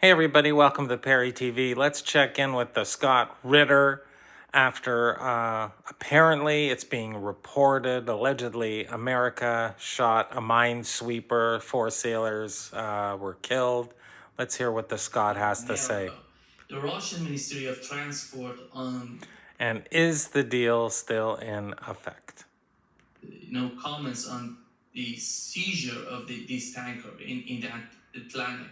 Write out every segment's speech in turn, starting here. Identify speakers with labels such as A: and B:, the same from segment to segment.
A: Hey everybody, welcome to Perry TV. Let's check in with the Scott Ritter after apparently it's being reported, allegedly America shot a minesweeper, 4 sailors were killed. Let's hear what the Scott has to say.
B: The Russian Ministry of Transport
A: And is the deal still in effect?
B: Comments on the seizure of this tanker in the Atlantic.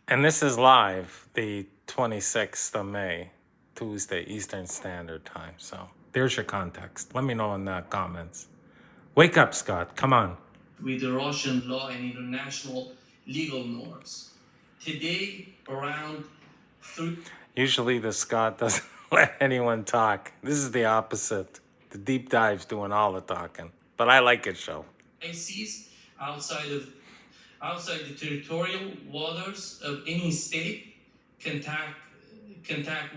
A: And this is live, the 26th of May, Tuesday, Eastern Standard Time. So there's your context. Let me know in the comments. Wake up, Scott. Come on.
B: With the Russian law and international legal norms. Today, around...
A: Usually the Scott doesn't let anyone talk. This is the opposite. The deep dive's doing all the talking. But I like it, show.
B: Seas outside the territorial waters of any state, contact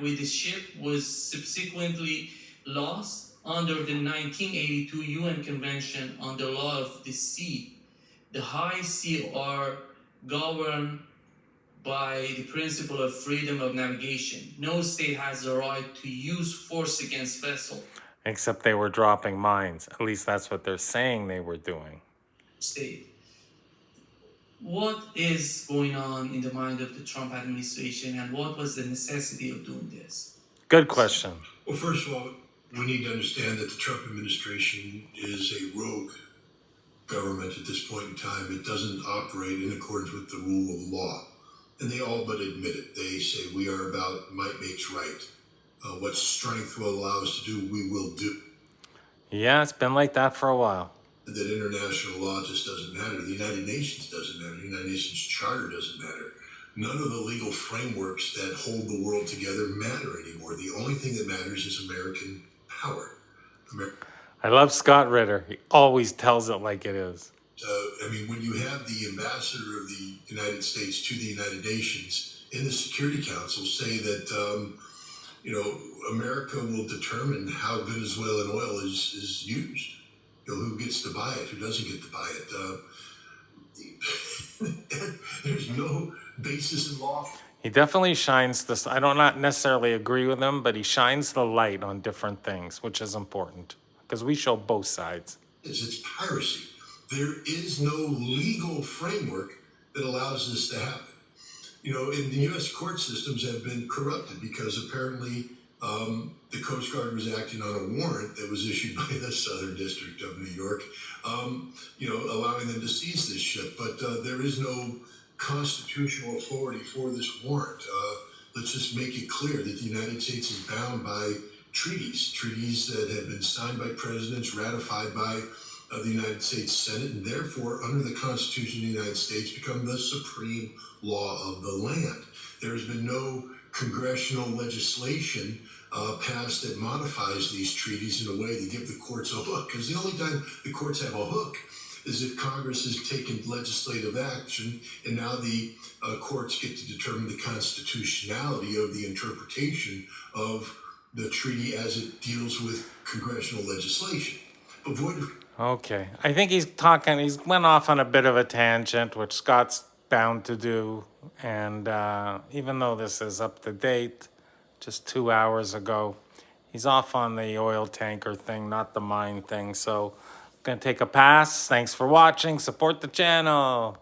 B: with the ship was subsequently lost under the 1982 UN Convention on the Law of the Sea. The high sea are governed by the principle of freedom of navigation. No state has the right to use force against vessel.
A: Except they were dropping mines. At least that's what they're saying they were doing.
B: State. What is going on in the mind of the Trump administration, and what was the necessity of doing this?
A: Good question.
C: Well, first of all, we need to understand that the Trump administration is a rogue government at this point in time. It doesn't operate in accordance with the rule of law. And they all but admit it. They say we are about might makes right. What strength will allow us to do, we will do.
A: Yeah, it's been like that for a while.
C: That international law just doesn't matter. The United Nations doesn't matter. The United Nations Charter doesn't matter. None of the legal frameworks that hold the world together matter anymore. The only thing that matters is American power.
A: I love Scott Ritter. He always tells it like it is.
C: When you have the ambassador of the United States to the United Nations in the Security Council say that, America will determine how Venezuelan oil is used. Who gets to buy it, who doesn't get to buy it. There's no basis in law.
A: He definitely shines this. I don't not necessarily agree with him, but he shines the light on different things, which is important because we show both sides.
C: It's piracy. There is no legal framework that allows this to happen. In the U.S. court systems have been corrupted because apparently the Coast Guard was acting on a warrant that was issued by the Southern District of New York, allowing them to seize this ship. But there is no constitutional authority for this warrant. Let's just make it clear that the United States is bound by treaties that have been signed by presidents, ratified by the United States Senate, and therefore, under the Constitution of the United States, become the supreme law of the land. There's been no congressional legislation passed that modifies these treaties in a way to give the courts a hook, because the only time the courts have a hook is if Congress has taken legislative action, and now the courts get to determine the constitutionality of the interpretation of the treaty as it deals with congressional legislation.
A: Okay. I think he's went off on a bit of a tangent, which Scott's bound to do. And even though this is up to date, just 2 hours ago, he's off on the oil tanker thing, not the mine thing. So I'm going to take a pass. Thanks for watching. Support the channel.